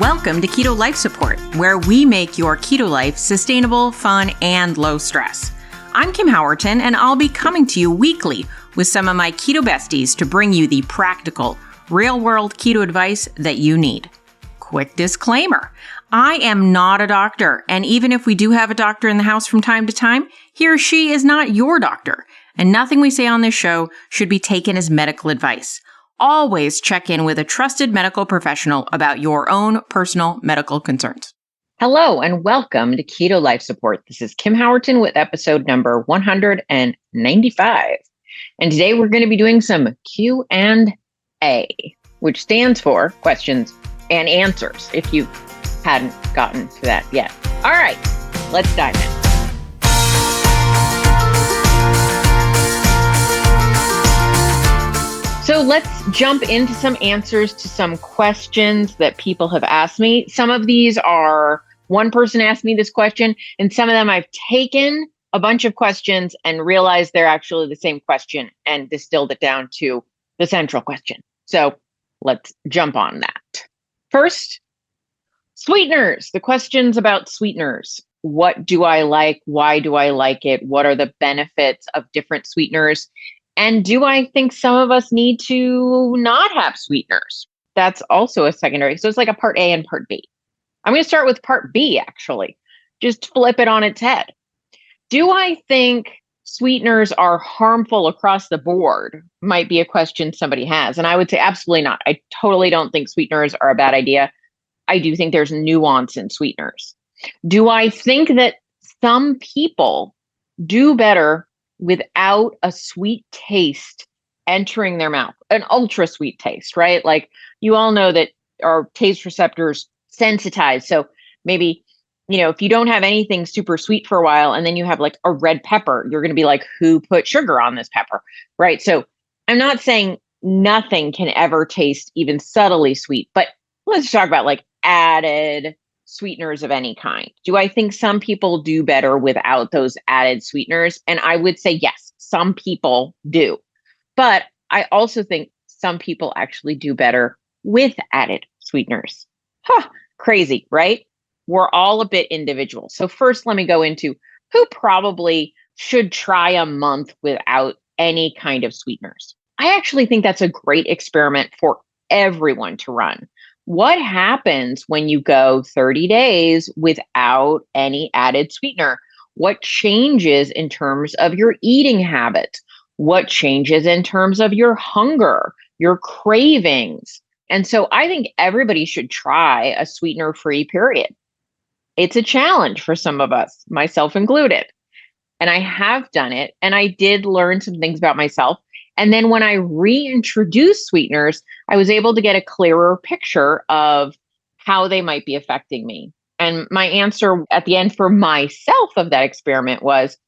Welcome to Keto Life Support, where we make your keto life sustainable, fun, and low stress. I'm Kim Howerton, and I'll be coming to you weekly with some of my keto besties to bring you the practical, real-world keto advice that you need. Quick disclaimer, I am not a doctor, and even if we do have a doctor in the house from time to time, he or she is not your doctor, and nothing we say on this show should be taken as medical advice. Always check in with a trusted medical professional about your own personal medical concerns. Hello and welcome to Keto Life Support. This is Kim Howerton with episode number 195. And today we're going to be doing some Q&A, which stands for questions and answers, if you hadn't gotten to that yet. All right, let's dive in. So let's jump into some answers to some questions that people have asked me. Some of these are, one person asked me this question, and some of them I've taken a bunch of questions and realized they're actually the same question and distilled it down to the central question. So let's jump on that. First, sweeteners. The questions about sweeteners. What do I like? Why do I like it? What are the benefits of different sweeteners? And do I think some of us need to not have sweeteners? That's also a secondary. So it's like a part A and part B. I'm going to start with part B, actually. Just flip it on its head. Do I think sweeteners are harmful across the board? Might be a question somebody has. And I would say absolutely not. I totally don't think sweeteners are a bad idea. I do think there's nuance in sweeteners. Do I think that some people do better without a sweet taste entering their mouth, an ultra sweet taste, right? Like you all know that our taste receptors sensitize. So maybe, if you don't have anything super sweet for a while and then you have like a red pepper, you're going to be like, who put sugar on this pepper, right? So I'm not saying nothing can ever taste even subtly sweet, but let's talk about like added sweeteners of any kind. Do I think some people do better without those added sweeteners? And I would say yes, some people do. But I also think some people actually do better with added sweeteners. Crazy, right? We're all a bit individual. So first, let me go into who probably should try a month without any kind of sweeteners. I actually think that's a great experiment for everyone to run. What happens when you go 30 days without any added sweetener? What changes in terms of your eating habits? What changes in terms of your hunger, your cravings? And so I think everybody should try a sweetener-free period. It's a challenge for some of us, myself included. And I have done it, and I did learn some things about myself. And then when I reintroduced sweeteners, I was able to get a clearer picture of how they might be affecting me. And my answer at the end for myself of that experiment was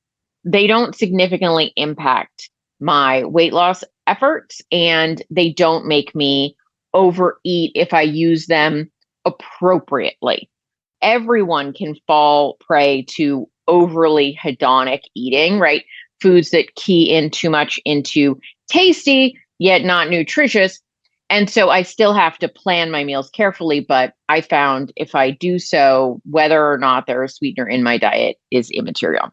they don't significantly impact my weight loss efforts, and they don't make me overeat if I use them appropriately. Everyone can fall prey to overly hedonic eating, right? Foods that key in too much into tasty, yet not nutritious. And so I still have to plan my meals carefully, but I found if I do so, whether or not there is sweetener in my diet is immaterial.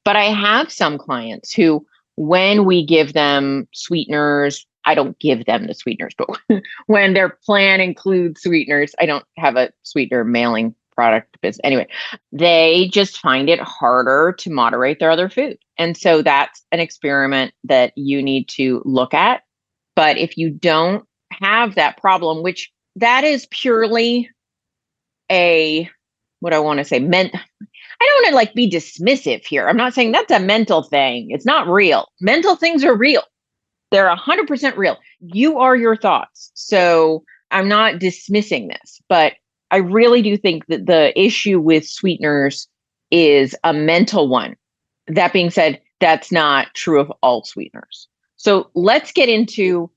But I have some clients who, when we give them sweeteners, I don't give them the sweeteners, but when their plan includes sweeteners, I don't have a sweetener mailing product business. Anyway, they just find it harder to moderate their other food. And so that's an experiment that you need to look at. But if you don't have that problem, which that is purely I don't want to like be dismissive here. I'm not saying that's a mental thing. It's not real. Mental things are real. They're 100% real. You are your thoughts. So I'm not dismissing this, but I really do think that the issue with sweeteners is a mental one. That being said, that's not true of all sweeteners. So let's get into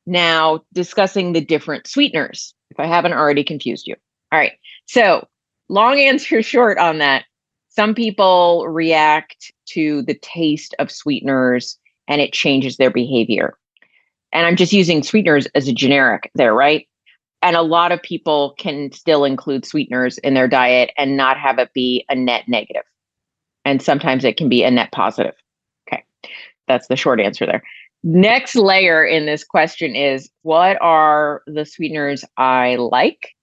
now discussing the different sweeteners, if I haven't already confused you. All right. So long answer short on that. Some people react to the taste of sweeteners and it changes their behavior. And I'm just using sweeteners as a generic there, right? And a lot of people can still include sweeteners in their diet and not have it be a net negative. And sometimes it can be a net positive. Okay. That's the short answer there. Next layer in this question is, what are the sweeteners I like?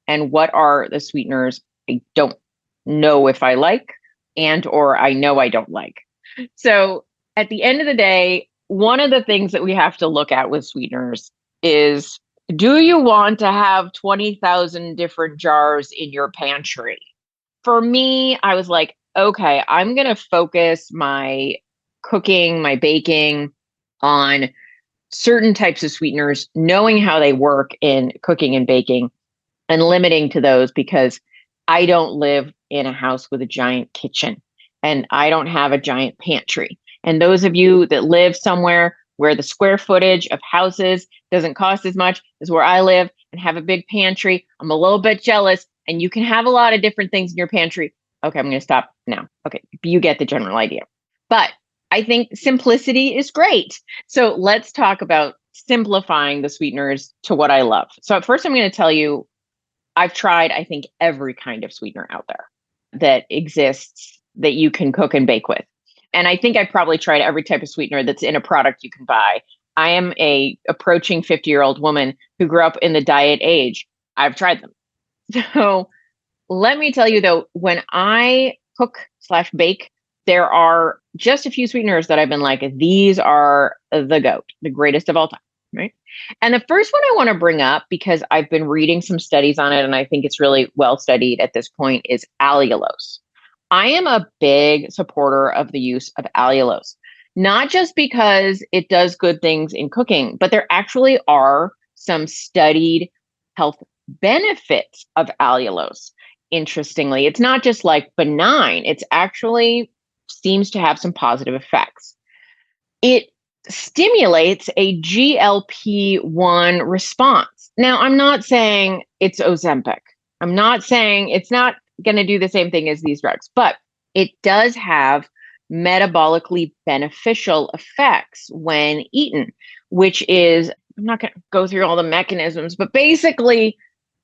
And what are the sweeteners I don't know if I like and or I know I don't like? So at the end of the day, one of the things that we have to look at with sweeteners is, do you want to have 20,000 different jars in your pantry? For me, I was like, okay, I'm going to focus my cooking, my baking on certain types of sweeteners, knowing how they work in cooking and baking and limiting to those because I don't live in a house with a giant kitchen and I don't have a giant pantry. And those of you that live somewhere where the square footage of houses doesn't cost as much as where I live and have a big pantry, I'm a little bit jealous, and you can have a lot of different things in your pantry. Okay, I'm going to stop now. Okay, you get the general idea. But I think simplicity is great. So let's talk about simplifying the sweeteners to what I love. So at first, I'm going to tell you, I've tried, I think, every kind of sweetener out there that exists that you can cook and bake with. And I think I've probably tried every type of sweetener that's in a product you can buy. I am a approaching 50-year-old woman who grew up in the diet age. I've tried them. So let me tell you, though, when I cook/bake, there are just a few sweeteners that I've been like, these are the GOAT, the greatest of all time, right? And the first one I want to bring up, because I've been reading some studies on it, and I think it's really well studied at this point, is allulose. I am a big supporter of the use of allulose, not just because it does good things in cooking, but there actually are some studied health benefits of allulose. Interestingly, it's not just like benign, it's actually seems to have some positive effects. It stimulates a GLP-1 response. Now, I'm not saying it's Ozempic. I'm not saying it's not going to do the same thing as these drugs, but it does have metabolically beneficial effects when eaten, which is, I'm not going to go through all the mechanisms, but basically,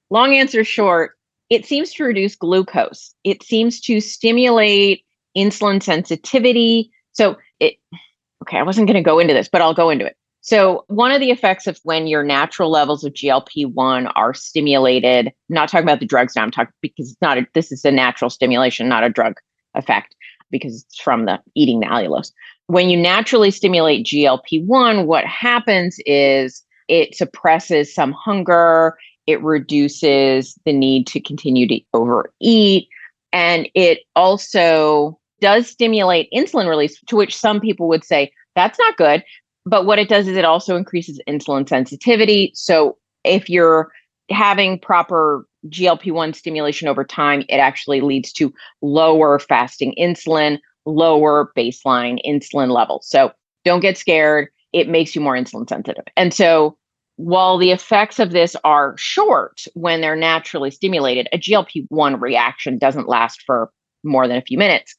long answer short, it seems to reduce glucose. It seems to stimulate insulin sensitivity. Okay, I wasn't going to go into this, but I'll go into it. So one of the effects of when your natural levels of GLP-1 are stimulated, I'm not talking about the drugs now, I'm talking because this is a natural stimulation, not a drug effect, because it's from the eating the allulose. When you naturally stimulate GLP-1, what happens is it suppresses some hunger, it reduces the need to continue to overeat, and it also does stimulate insulin release, to which some people would say that's not good. But what it does is it also increases insulin sensitivity. So if you're having proper GLP-1 stimulation over time, it actually leads to lower fasting insulin, lower baseline insulin levels. So don't get scared. It makes you more insulin sensitive. And so while the effects of this are short when they're naturally stimulated, a GLP-1 reaction doesn't last for more than a few minutes.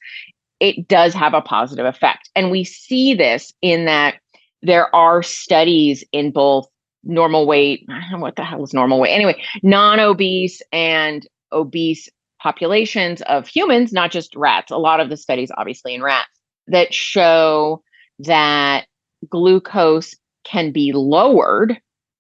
It does have a positive effect. And we see this in that there are studies in both normal weight, I don't know what the hell is normal weight, anyway, non-obese and obese populations of humans, not just rats. A lot of the studies, obviously, in rats, that show that glucose can be lowered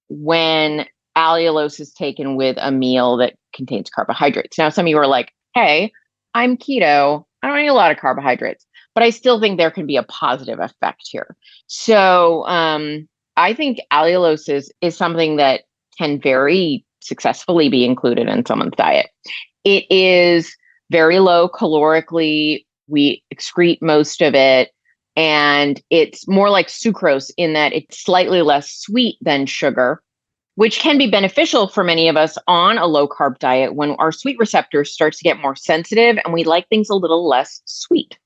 when allulose is taken with a meal that contains carbohydrates. Now, some of you are like, hey, I'm keto. I don't eat a lot of carbohydrates, but I still think there can be a positive effect here. So I think allulose is something that can very successfully be included in someone's diet. It is very low calorically. We excrete most of it. And it's more like sucrose in that it's slightly less sweet than sugar, which can be beneficial for many of us on a low carb diet when our sweet receptors start to get more sensitive and we like things a little less sweet.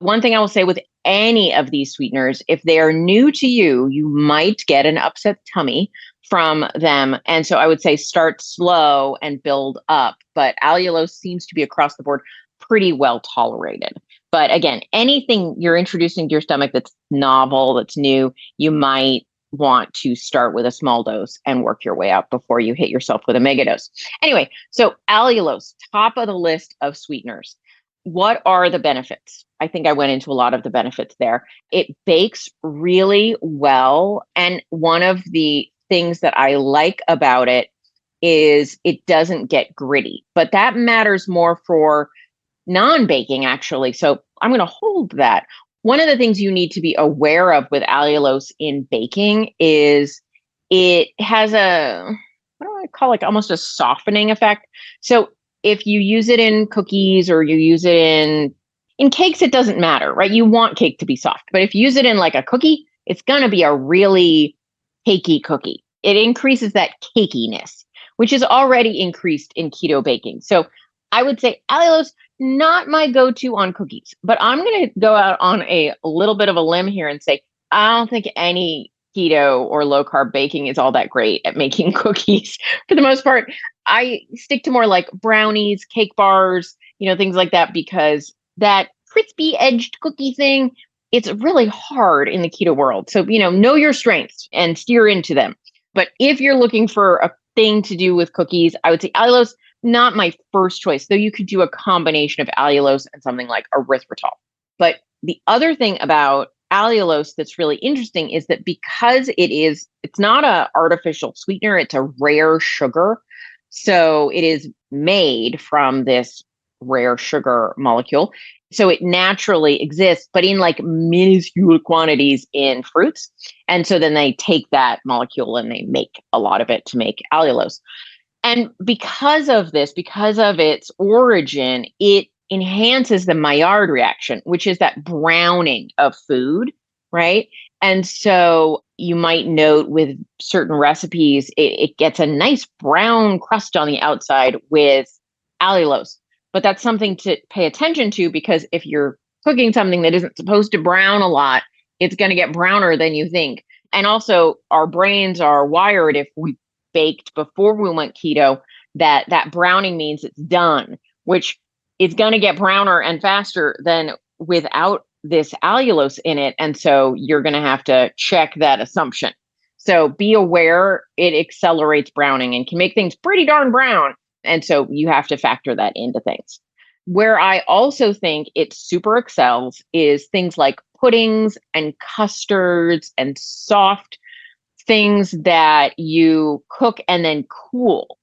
One thing I will say with any of these sweeteners, if they are new to you, you might get an upset tummy from them. And so I would say start slow and build up. But allulose seems to be across the board pretty well tolerated. But again, anything you're introducing to your stomach that's novel, that's new, you might want to start with a small dose and work your way up before you hit yourself with a mega dose. Anyway, so allulose, top of the list of sweeteners. What are the benefits? I think I went into a lot of the benefits there. It bakes really well. And one of the things that I like about it is it doesn't get gritty, but that matters more for non-baking actually. So I'm going to hold that. One of the things you need to be aware of with allulose in baking is it has what do I call it, almost a softening effect. So if you use it in cookies or you use it in cakes, it doesn't matter, right? You want cake to be soft, but if you use it in like a cookie, it's going to be a really cakey cookie. It increases that cakiness, which is already increased in keto baking. So I would say allulose, not my go-to on cookies, but I'm going to go out on a little bit of a limb here and say, I don't think any keto or low carb baking is all that great at making cookies. For the most part, I stick to more like brownies, cake bars, things like that, because that crispy edged cookie thing, it's really hard in the keto world. So, know your strengths and steer into them. But if you're looking for a thing to do with cookies, I would say allulose, not my first choice, though you could do a combination of allulose and something like erythritol. But the other thing about allulose that's really interesting is that because it's not an artificial sweetener, it's a rare sugar. So it is made from this rare sugar molecule. So it naturally exists, but in like minuscule quantities in fruits. And so then they take that molecule and they make a lot of it to make allulose. And because of this, because of its origin, it enhances the Maillard reaction, which is that browning of food, right? And so you might note with certain recipes, it gets a nice brown crust on the outside with allulose. But that's something to pay attention to, because if you're cooking something that isn't supposed to brown a lot, it's going to get browner than you think. And also, our brains are wired, if we baked before we went keto, that browning means it's done, which is going to get browner and faster than without this allulose in it. And so you're going to have to check that assumption. So be aware it accelerates browning and can make things pretty darn brown. And so you have to factor that into things. Where I also think it super excels is things like puddings and custards and soft things that you cook and then cool.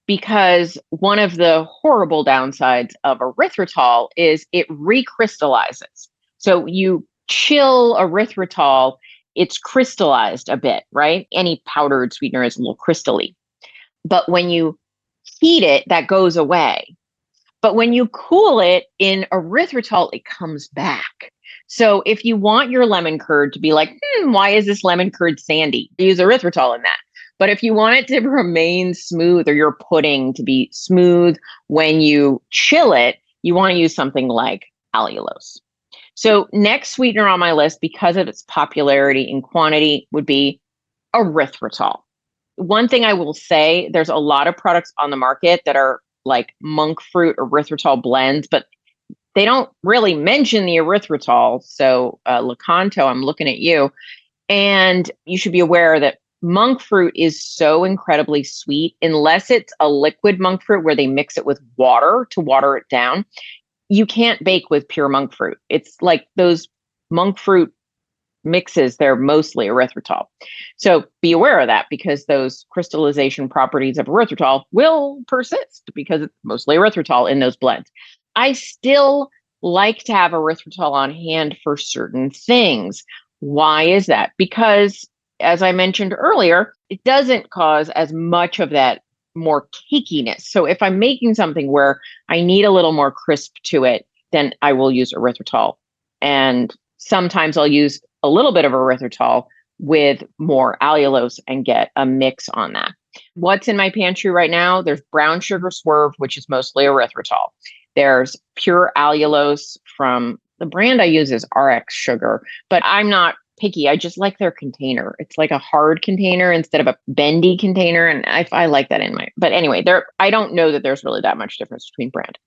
Because one of the horrible downsides of erythritol is it recrystallizes. So you chill erythritol, it's crystallized a bit, right? Any powdered sweetener is a little crystally. But when you heat it, that goes away. But when you cool it in erythritol, it comes back. So if you want your lemon curd to be like, why is this lemon curd sandy? Use erythritol in that. But if you want it to remain smooth, or your pudding to be smooth when you chill it, you want to use something like allulose. So next sweetener on my list, because of its popularity and quantity, would be erythritol. One thing I will say, there's a lot of products on the market that are like monk fruit erythritol blends, but they don't really mention the erythritol. So Lakanto, I'm looking at you. And you should be aware that monk fruit is so incredibly sweet, unless it's a liquid monk fruit where they mix it with water to water it down. You can't bake with pure monk fruit. It's like those monk fruit mixes, they're mostly erythritol. So be aware of that, because those crystallization properties of erythritol will persist because it's mostly erythritol in those blends. I still like to have erythritol on hand for certain things. Why is that? Because, as I mentioned earlier, it doesn't cause as much of that more cakiness. So if I'm making something where I need a little more crisp to it, then I will use erythritol. And sometimes I'll use a little bit of erythritol with more allulose and get a mix on that. What's in my pantry right now? There's brown sugar swerve, which is mostly erythritol. There's pure allulose from the brand I use is RX Sugar, but I'm not picky. I just like their container. It's like a hard container instead of a bendy container. And I like that in my, but anyway, I don't know that there's really that much difference between brand.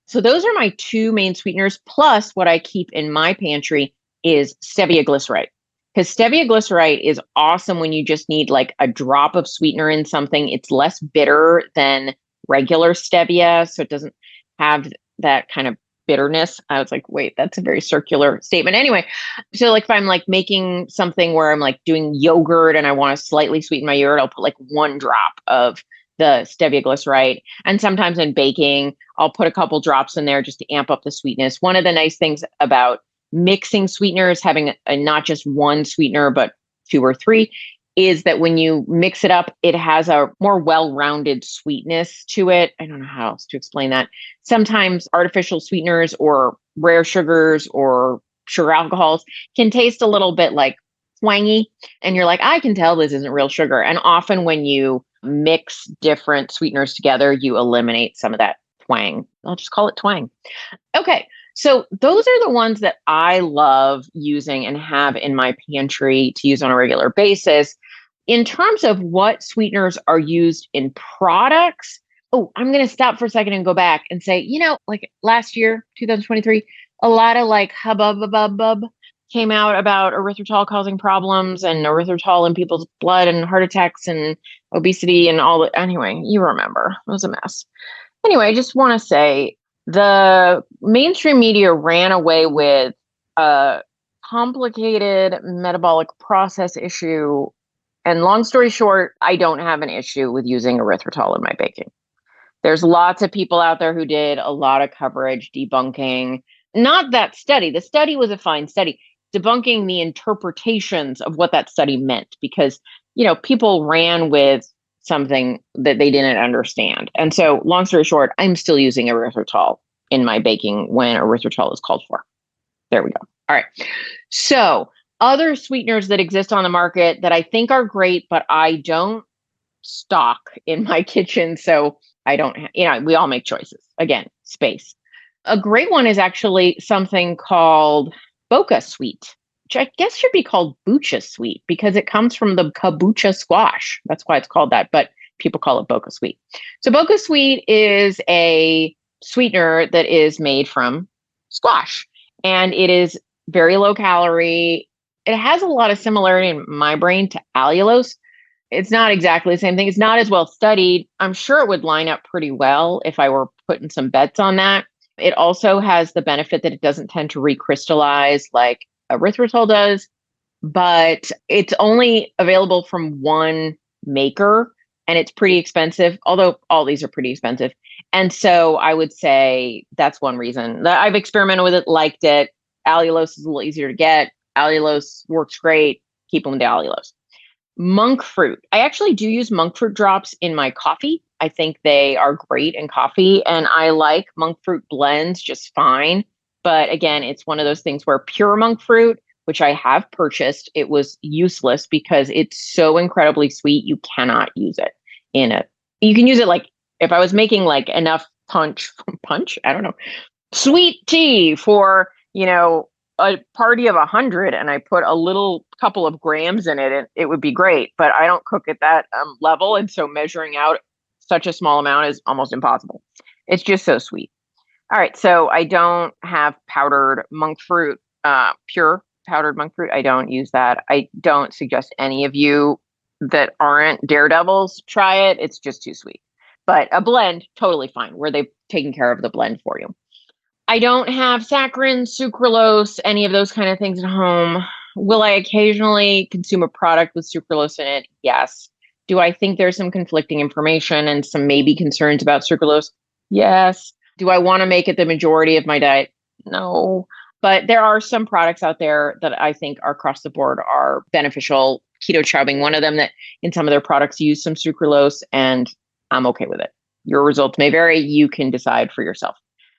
So those are my two main sweeteners. Plus what I keep in my pantry is stevia glycerite. Because stevia glycerite is awesome when you just need like a drop of sweetener in something. It's less bitter than regular stevia, so it doesn't have that kind of bitterness. I was like, wait, that's a very circular statement. Anyway, so like if I'm like making something where I'm like doing yogurt and I want to slightly sweeten my yogurt, I'll put like one drop of the stevia glycerite. And sometimes in baking, I'll put a couple drops in there just to amp up the sweetness. One of the nice things about mixing sweeteners, having not just one sweetener, but two or three, is that when you mix it up, it has a more well-rounded sweetness to it. I don't know how else to explain that. Sometimes artificial sweeteners or rare sugars or sugar alcohols can taste a little bit like twangy. And you're like, I can tell this isn't real sugar. And often when you mix different sweeteners together, you eliminate some of that twang. I'll just call it twang. Okay. So those are the ones that I love using and have in my pantry to use on a regular basis. In terms of what sweeteners are used in products, I'm going to stop for a second and go back and say, like last year, 2023, a lot of like hubbub came out about erythritol causing problems and erythritol in people's blood and heart attacks and obesity and all that. Anyway, you remember, it was a mess. Anyway, I just want to say the mainstream media ran away with a complicated metabolic process issue. And long story short, I don't have an issue with using erythritol in my baking. There's lots of people out there who did a lot of coverage debunking, not that study. The study was a fine study, debunking the interpretations of what that study meant because, people ran with something that they didn't understand. And so long story short, I'm still using erythritol in my baking when erythritol is called for. There we go. All right. So other sweeteners that exist on the market that I think are great, but I don't stock in my kitchen. So I don't, we all make choices. Again, space. A great one is actually something called Boca Sweet, which I guess should be called Bucha Sweet because it comes from the kabocha squash. That's why it's called that, but people call it Boca Sweet. So Boca Sweet is a sweetener that is made from squash, and it is very low calorie. It has a lot of similarity in my brain to allulose. It's not exactly the same thing. It's not as well studied. I'm sure it would line up pretty well if I were putting some bets on that. It also has the benefit that it doesn't tend to recrystallize like erythritol does, but it's only available from one maker and it's pretty expensive, although all these are pretty expensive. And so I would say that's one reason that I've experimented with it, liked it. Allulose is a little easier to get. Allulose works great. Keep them with the allulose. Monk fruit. I actually do use monk fruit drops in my coffee. I think they are great in coffee, and I like monk fruit blends just fine. But again, it's one of those things where pure monk fruit, which I have purchased, it was useless because it's so incredibly sweet. You cannot use it in it. You can use it like if I was making like enough punch, I don't know, sweet tea for, a party of 100 and I put a little couple of grams in it, it would be great, but I don't cook at that level. And so measuring out such a small amount is almost impossible. It's just so sweet. All right. So I don't have powdered monk fruit, pure powdered monk fruit. I don't use that. I don't suggest any of you that aren't daredevils try it. It's just too sweet, but a blend, totally fine, where they've taken care of the blend for you. I don't have saccharin, sucralose, any of those kind of things at home. Will I occasionally consume a product with sucralose in it? Yes. Do I think there's some conflicting information and some maybe concerns about sucralose? Yes. Do I want to make it the majority of my diet? No. But there are some products out there that I think are across the board are beneficial. Keto Chow being one of them that in some of their products use some sucralose, and I'm okay with it. Your results may vary. You can decide for yourself.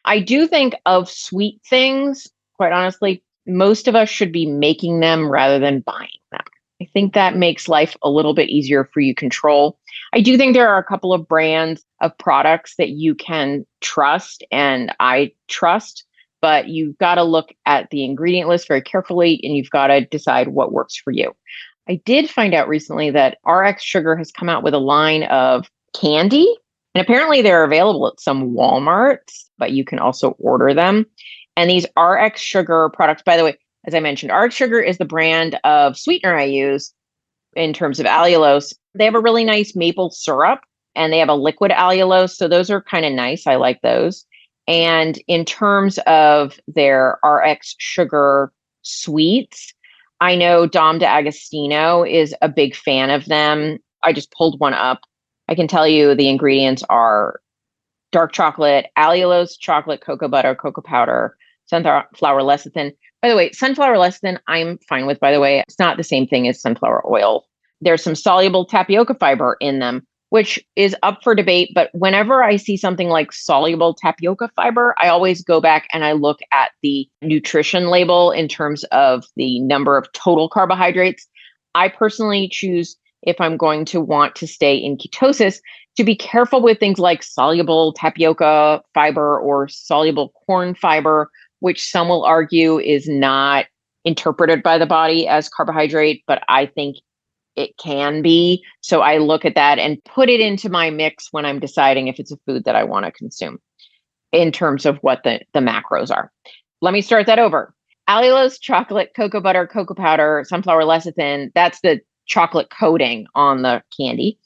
I do think of sweet things, quite honestly, most of us should be making them rather than buying them. I think that makes life a little bit easier for you to control. I do think there are a couple of brands of products that you can trust and I trust, but you've got to look at the ingredient list very carefully and you've got to decide what works for you. I did find out recently that RX Sugar has come out with a line of candy. And apparently they're available at some Walmarts, but you can also order them. And these RX Sugar products, by the way, As I mentioned, Arc Sugar is the brand of sweetener I use in terms of allulose. They have a really nice maple syrup and they have a liquid allulose. So those are kind of nice. I like those. And in terms of their RX sugar sweets, I know Dom D'Agostino is a big fan of them. I just pulled one up. I can tell you the ingredients are dark chocolate, allulose, chocolate, cocoa butter, cocoa powder, sunflower lecithin. By the way, sunflower lecithin, I'm fine with, by the way. It's not the same thing as sunflower oil. There's some soluble tapioca fiber in them, which is up for debate. But whenever I see something like soluble tapioca fiber, I always go back and I look at the nutrition label in terms of the number of total carbohydrates. I personally choose, if I'm going to want to stay in ketosis, to be careful with things like soluble tapioca fiber or soluble corn fiber, which some will argue is not interpreted by the body as carbohydrate, but I think it can be. So I look at that and put it into my mix when I'm deciding if it's a food that I want to consume in terms of what the macros are. Let me start that over. Allulose, chocolate, cocoa butter, cocoa powder, sunflower lecithin, that's the chocolate coating on the candy.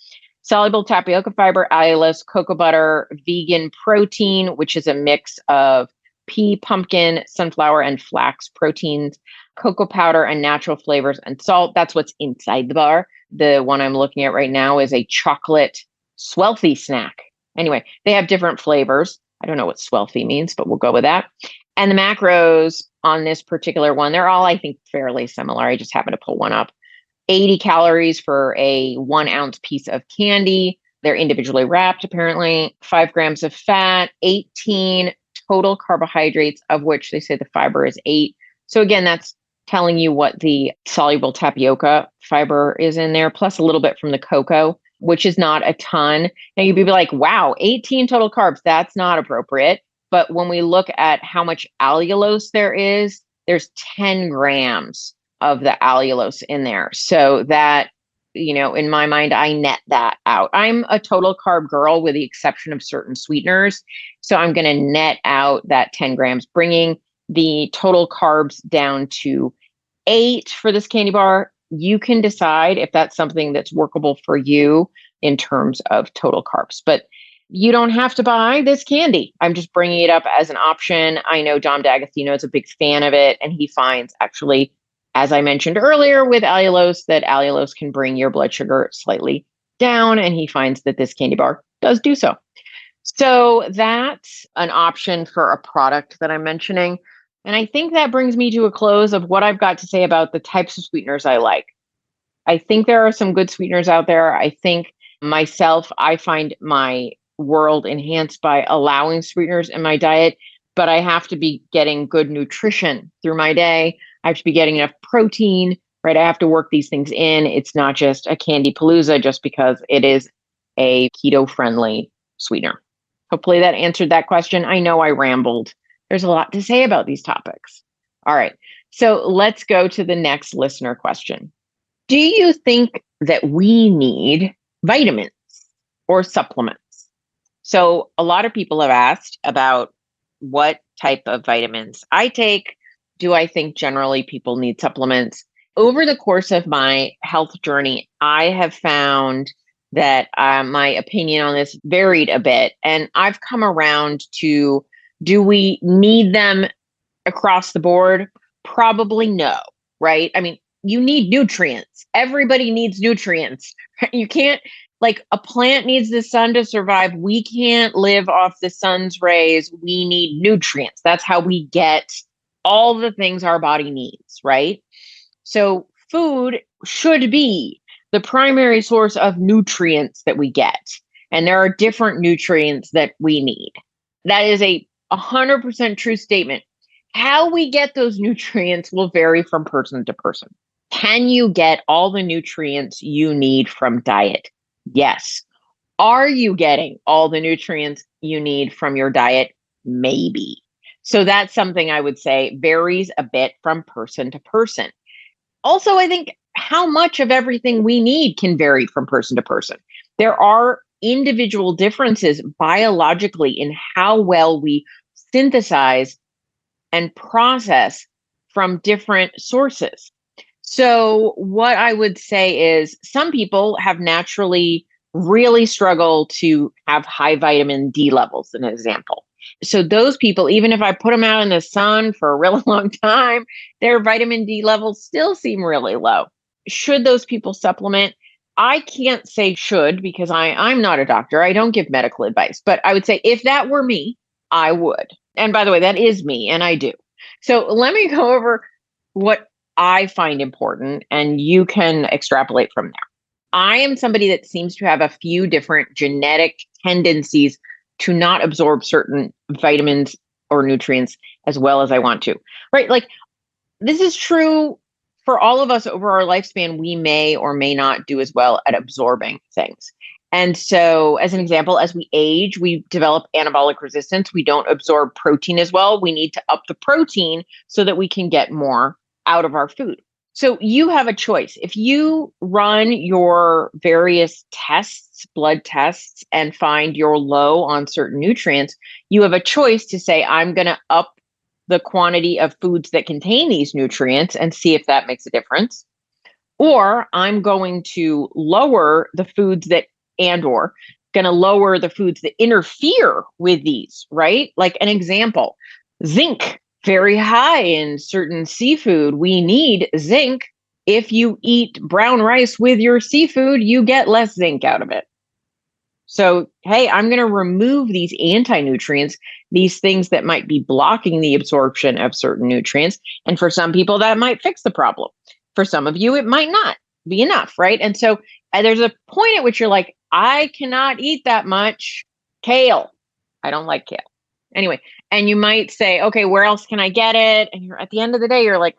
Soluble tapioca fiber, allulose, cocoa butter, vegan protein, which is a mix of pea, pumpkin, sunflower, and flax proteins, cocoa powder, and natural flavors and salt. That's what's inside the bar. The one I'm looking at right now is a chocolate swelfie snack. Anyway, they have different flavors. I don't know what swelfie means, but we'll go with that. And the macros on this particular one, they're all, I think, fairly similar. I just happened to pull one up. 80 calories for a 1 ounce piece of candy. They're individually wrapped, apparently. 5 grams of fat, 18 total carbohydrates, of which they say the fiber is 8. So again, that's telling you what the soluble tapioca fiber is in there, plus a little bit from the cocoa, which is not a ton. Now you'd be like, wow, 18 total carbs, that's not appropriate. But when we look at how much allulose there is, there's 10 grams of the allulose in there. So that, in my mind, I net that out. I'm a total carb girl with the exception of certain sweeteners. So I'm going to net out that 10 grams, bringing the total carbs down to 8 for this candy bar. You can decide if that's something that's workable for you in terms of total carbs, but you don't have to buy this candy. I'm just bringing it up as an option. I know Dom D'Agostino is a big fan of it, and he finds actually, as I mentioned earlier with allulose, that allulose can bring your blood sugar slightly down, and he finds that this candy bar does do so. So that's an option for a product that I'm mentioning. And I think that brings me to a close of what I've got to say about the types of sweeteners I like. I think there are some good sweeteners out there. I think myself, I find my world enhanced by allowing sweeteners in my diet, but I have to be getting good nutrition through my day. I have to be getting enough protein, right? I have to work these things in. It's not just a candy palooza just because it is a keto friendly sweetener. Hopefully that answered that question. I know I rambled. There's a lot to say about these topics. All right. So let's go to the next listener question. Do you think that we need vitamins or supplements? So a lot of people have asked about what type of vitamins I take. Do I think generally people need supplements? Over the course of my health journey, I have found that my opinion on this varied a bit. And I've come around to, do we need them across the board? Probably no, right? I mean, you need nutrients. Everybody needs nutrients. You can't, like, a plant needs the sun to survive. We can't live off the sun's rays. We need nutrients. That's how we get all the things our body needs, right? So food should be the primary source of nutrients that we get. And there are different nutrients that we need. That is a 100% true statement. How we get those nutrients will vary from person to person. Can you get all the nutrients you need from diet? Yes. Are you getting all the nutrients you need from your diet? Maybe. So that's something I would say varies a bit from person to person. Also, I think how much of everything we need can vary from person to person. There are individual differences biologically in how well we synthesize and process from different sources. So what I would say is some people have naturally really struggled to have high vitamin D levels, an example. So those people, even if I put them out in the sun for a really long time, their vitamin D levels still seem really low. Should those people supplement? I can't say should because I'm not a doctor. I don't give medical advice, but I would say if that were me, I would. And by the way, that is me and I do. So let me go over what I find important and you can extrapolate from there. I am somebody that seems to have a few different genetic tendencies to not absorb certain vitamins or nutrients as well as I want to, right? Like this is true for all of us over our lifespan. We may or may not do as well at absorbing things. And so, as an example, as we age, we develop anabolic resistance. We don't absorb protein as well. We need to up the protein so that we can get more out of our food. So you have a choice. If you run your various tests, blood tests, and find you're low on certain nutrients, you have a choice to say, I'm going to up the quantity of foods that contain these nutrients and see if that makes a difference. Or I'm going to lower the foods that or going to lower the foods that interfere with these, right? Like an example, zinc, very high in certain seafood. We need zinc. If you eat brown rice with your seafood, you get less zinc out of it. So, hey, I'm going to remove these anti-nutrients, these things that might be blocking the absorption of certain nutrients. And for some people, that might fix the problem. For some of you, it might not be enough, right? And so there's a point at which you're like, I cannot eat that much kale. I don't like kale. Anyway, and you might say, okay, where else can I get it? And you're at the end of the day, you're like,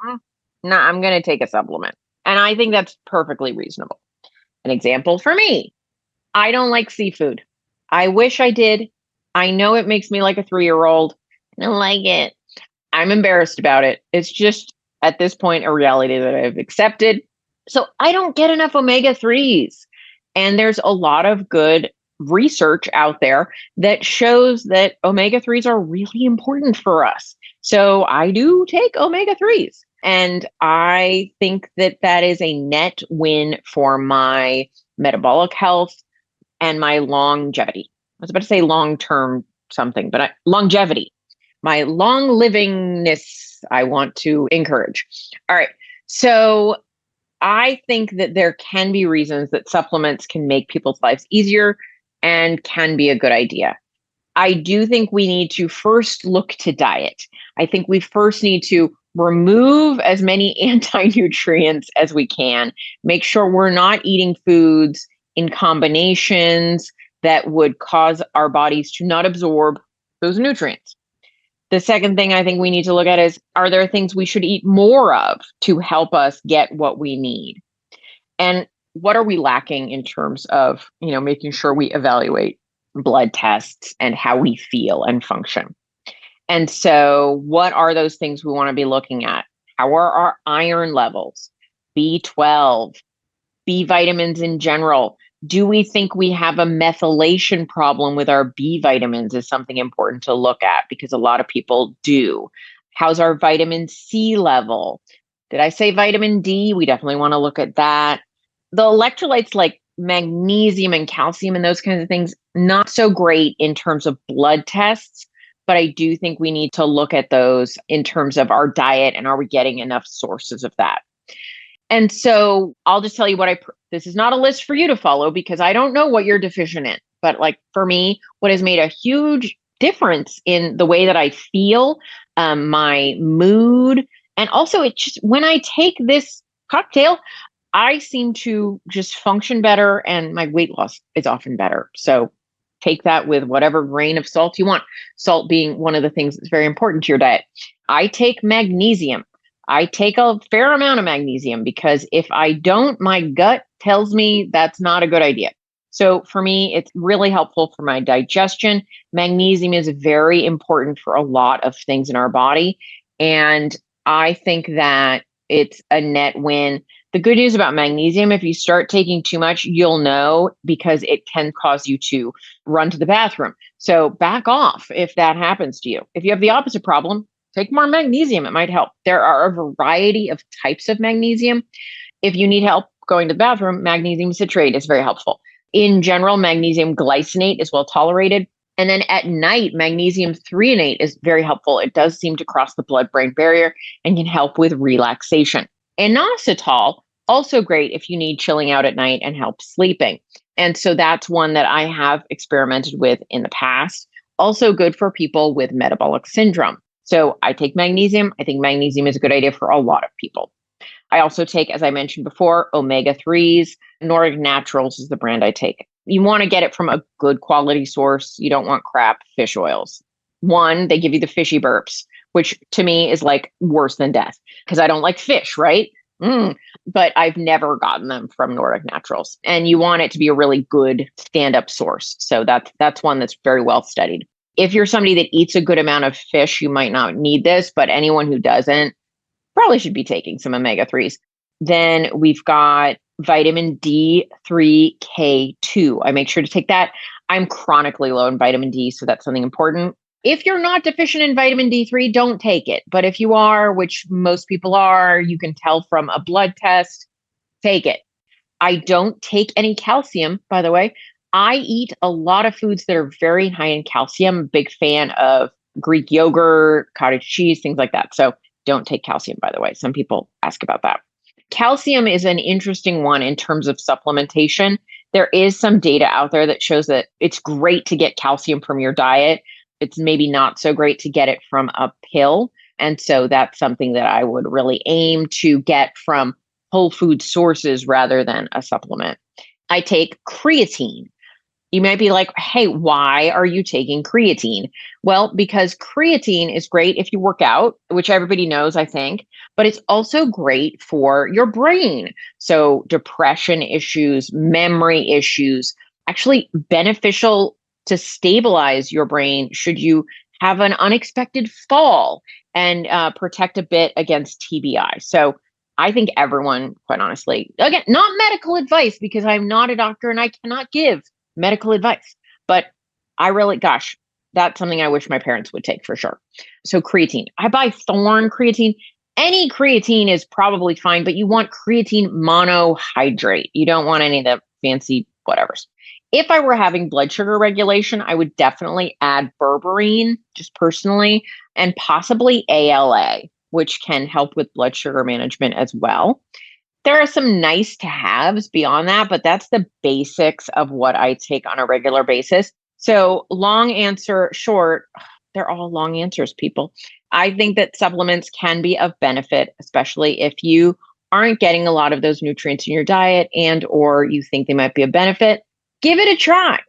nah, I'm going to take a supplement. And I think that's perfectly reasonable. An example for me, I don't like seafood. I wish I did. I know it makes me like a 3-year-old. I don't like it. I'm embarrassed about it. It's just at this point a reality that I've accepted. So I don't get enough omega-3s. And there's a lot of good research out there that shows that omega-3s are really important for us. So I do take omega-3s. And I think that that is a net win for my metabolic health and my longevity. I was about to say long-term something, but longevity, my long livingness, I want to encourage. All right. So I think that there can be reasons that supplements can make people's lives easier and can be a good idea. I do think we need to first look to diet. I think we first need to remove as many anti-nutrients as we can, make sure we're not eating foods in combinations that would cause our bodies to not absorb those nutrients. The second thing I think we need to look at is, are there things we should eat more of to help us get what we need? And what are we lacking in terms of, making sure we evaluate blood tests and how we feel and function? And so what are those things we want to be looking at? How are our iron levels, B12, B vitamins in general? Do we think we have a methylation problem with our B vitamins is something important to look at because a lot of people do. How's our vitamin C level? Did I say vitamin D? We definitely want to look at that. The electrolytes like magnesium and calcium and those kinds of things, not so great in terms of blood tests, but I do think we need to look at those in terms of our diet and are we getting enough sources of that? And so I'll just tell you this is not a list for you to follow because I don't know what you're deficient in. But like for me, what has made a huge difference in the way that I feel, my mood, and also it just when I take this cocktail, I seem to just function better and my weight loss is often better. So take that with whatever grain of salt you want. Salt being one of the things that's very important to your diet. I take magnesium. I take a fair amount of magnesium because if I don't, my gut tells me that's not a good idea. So for me, it's really helpful for my digestion. Magnesium is very important for a lot of things in our body. And I think that it's a net win. The good news about magnesium, if you start taking too much, you'll know because it can cause you to run to the bathroom. So back off if that happens to you. If you have the opposite problem, take more magnesium. It might help. There are a variety of types of magnesium. If you need help going to the bathroom, magnesium citrate is very helpful. In general, magnesium glycinate is well tolerated. And then at night, magnesium threonate is very helpful. It does seem to cross the blood-brain barrier and can help with relaxation. Inositol, also great if you need chilling out at night and help sleeping. And so that's one that I have experimented with in the past. Also good for people with metabolic syndrome. So I take magnesium. I think magnesium is a good idea for a lot of people. I also take, as I mentioned before, omega-3s. Nordic Naturals is the brand I take. You want to get it from a good quality source. You don't want crap fish oils. One, they give you the fishy burps, which to me is like worse than death because I don't like fish, right? But I've never gotten them from Nordic Naturals. And you want it to be a really good stand-up source. So that's one that's very well studied. If you're somebody that eats a good amount of fish, you might not need this, but anyone who doesn't probably should be taking some omega-3s. Then we've got vitamin D3K2. I make sure to take that. I'm chronically low in vitamin D, so that's something important. If you're not deficient in vitamin D3, don't take it. But if you are, which most people are, you can tell from a blood test, take it. I don't take any calcium, by the way. I eat a lot of foods that are very high in calcium. Big fan of Greek yogurt, cottage cheese, things like that. So don't take calcium, by the way. Some people ask about that. Calcium is an interesting one in terms of supplementation. There is some data out there that shows that it's great to get calcium from your diet. It's maybe not so great to get it from a pill. And so that's something that I would really aim to get from whole food sources rather than a supplement. I take creatine. You might be like, hey, why are you taking creatine? Well, because creatine is great if you work out, which everybody knows, I think, but it's also great for your brain. So depression issues, memory issues, actually beneficial to stabilize your brain should you have an unexpected fall and protect a bit against TBI. So I think everyone, quite honestly, again, not medical advice because I'm not a doctor and I cannot give medical advice, but I really, gosh, that's something I wish my parents would take for sure. So creatine, I buy Thorne creatine. Any creatine is probably fine, but you want creatine monohydrate. You don't want any of the fancy whatevers. If I were having blood sugar regulation, I would definitely add berberine, just personally, and possibly ALA, which can help with blood sugar management as well. There are some nice to haves beyond that, but that's the basics of what I take on a regular basis. So long answer short, they're all long answers, people. I think that supplements can be of benefit, especially if you aren't getting a lot of those nutrients in your diet and or you think they might be a benefit. Give it a try.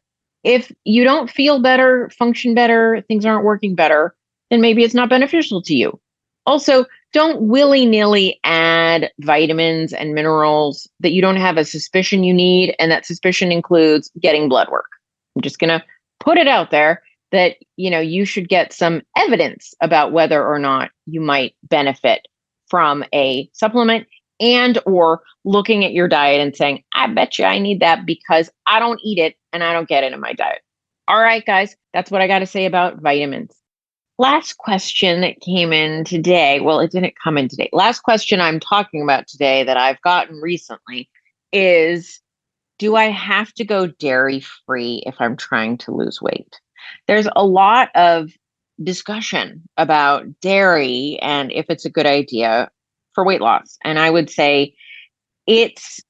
If you don't feel better, function better, things aren't working better, then maybe it's not beneficial to you. Also, don't willy-nilly add vitamins and minerals that you don't have a suspicion you need, and that suspicion includes getting blood work. I'm just going to put it out there that, you should get some evidence about whether or not you might benefit from a supplement and or looking at your diet and saying, I bet you I need that because I don't eat it and I don't get it in my diet. All right, guys, that's what I got to say about vitamins. Last question that came in today. Well, it didn't come in today. Last question I'm talking about today that I've gotten recently is, do I have to go dairy-free if I'm trying to lose weight? There's a lot of discussion about dairy and if it's a good idea for weight loss. And I would say it's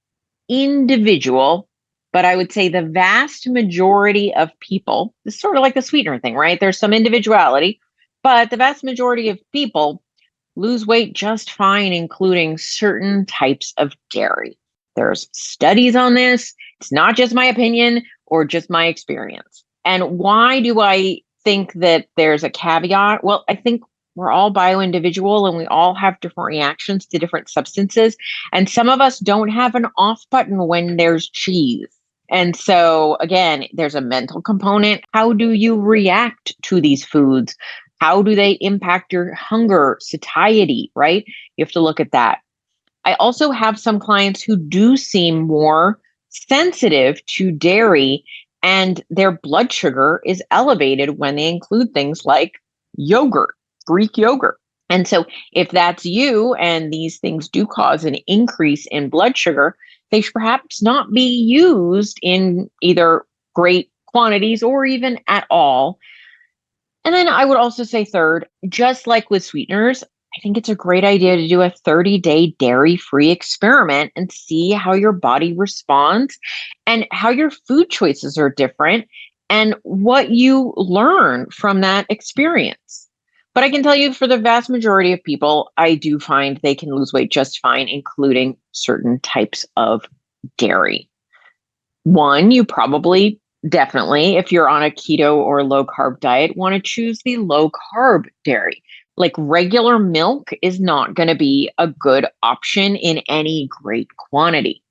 individual, but I would say the vast majority of people, it's sort of like the sweetener thing, right? There's some individuality. But the vast majority of people lose weight just fine, including certain types of dairy. There's studies on this. It's not just my opinion or just my experience. And why do I think that there's a caveat? Well, I think we're all bio-individual and we all have different reactions to different substances. And some of us don't have an off button when there's cheese. And so, again, there's a mental component. How do you react to these foods? How do they impact your hunger, satiety, right? You have to look at that. I also have some clients who do seem more sensitive to dairy and their blood sugar is elevated when they include things like yogurt, Greek yogurt. And so if that's you and these things do cause an increase in blood sugar, they should perhaps not be used in either great quantities or even at all. And then I would also say third, just like with sweeteners, I think it's a great idea to do a 30-day dairy-free experiment and see how your body responds and how your food choices are different and what you learn from that experience. But I can tell you for the vast majority of people, I do find they can lose weight just fine, including certain types of dairy. One, you probably definitely, if you're on a keto or low carb diet, want to choose the low carb dairy. Like regular milk is not going to be a good option in any great quantity.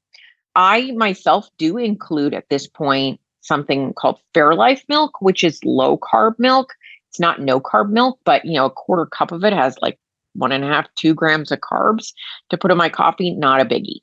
I myself do include at this point something called Fairlife milk, which is low carb milk. It's not no carb milk, but a quarter cup of it has like 1.5, 2 grams of carbs to put in my coffee. Not a biggie.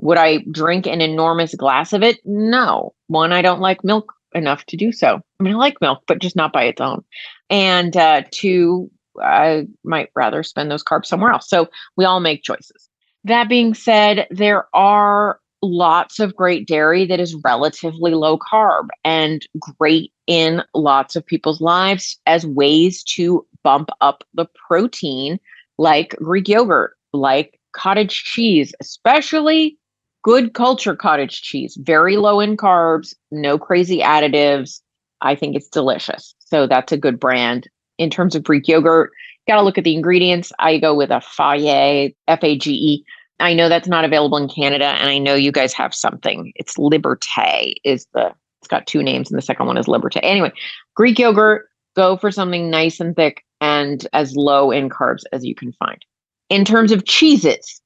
Would I drink an enormous glass of it? No. One, I don't like milk enough to do so. I mean, I like milk, but just not by its own. And two, I might rather spend those carbs somewhere else. So we all make choices. That being said, there are lots of great dairy that is relatively low carb and great in lots of people's lives as ways to bump up the protein, like Greek yogurt, like cottage cheese, especially good culture cottage cheese, very low in carbs, no crazy additives. I think it's delicious. So that's a good brand. In terms of Greek yogurt, got to look at the ingredients. I go with a Fage, Fage. I know that's not available in Canada, and I know you guys have something. It's Liberté it's got 2 names, and the second one is Liberté. Anyway, Greek yogurt, go for something nice and thick and as low in carbs as you can find. In terms of cheeses,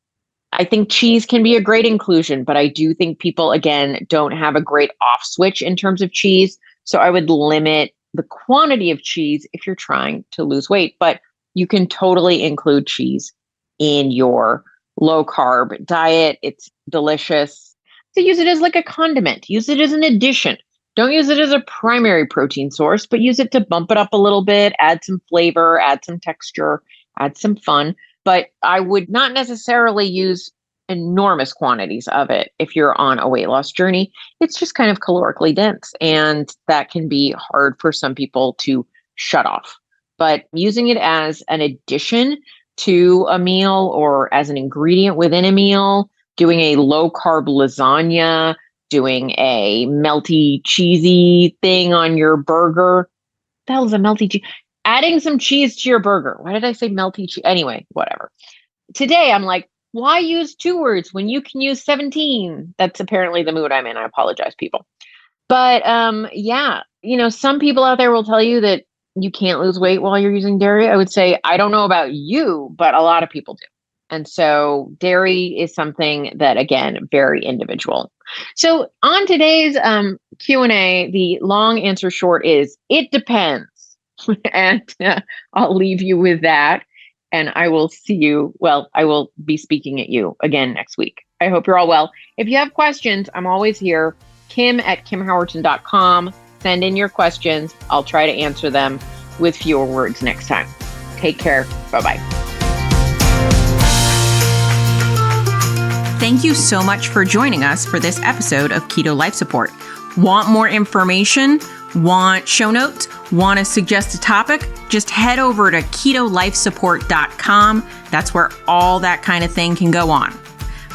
I think cheese can be a great inclusion, but I do think people, again, don't have a great off switch in terms of cheese. So I would limit the quantity of cheese if you're trying to lose weight, but you can totally include cheese in your low carb diet. It's delicious. So use it as like a condiment, use it as an addition. Don't use it as a primary protein source, but use it to bump it up a little bit, add some flavor, add some texture, add some fun. But I would not necessarily use enormous quantities of it if you're on a weight loss journey. It's just kind of calorically dense, and that can be hard for some people to shut off. But using it as an addition to a meal or as an ingredient within a meal, doing a low carb lasagna, doing a melty cheesy thing on your burger. What the hell is a melty cheese? Adding some cheese to your burger. Why did I say melty cheese? Anyway, whatever. Today, I'm like, why use 2 words when you can use 17? That's apparently the mood I'm in. I apologize, people. But yeah, some people out there will tell you that you can't lose weight while you're using dairy. I would say, I don't know about you, but a lot of people do. And so dairy is something that, again, very individual. So on today's Q&A, the long answer short is, it depends. And I'll leave you with that. And I will see you. Well, I will be speaking at you again next week. I hope you're all well. If you have questions, I'm always here. Kim@KimHowerton.com. Send in your questions. I'll try to answer them with fewer words next time. Take care. Bye-bye. Thank you so much for joining us for this episode of Keto Life Support. Want more information? Want show notes? Want to suggest a topic? Just head over to ketolifesupport.com. That's where all that kind of thing can go on.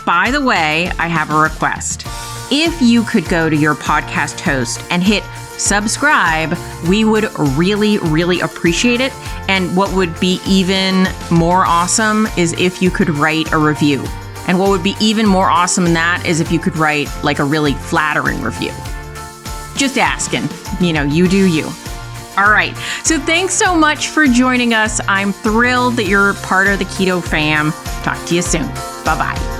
By the way, I have a request. If you could go to your podcast host and hit subscribe, we would really, really appreciate it. And what would be even more awesome is if you could write a review. And what would be even more awesome than that is if you could write like a really flattering review. Just asking, you do you. All right. So thanks so much for joining us. I'm thrilled that you're part of the Keto fam. Talk to you soon. Bye-bye.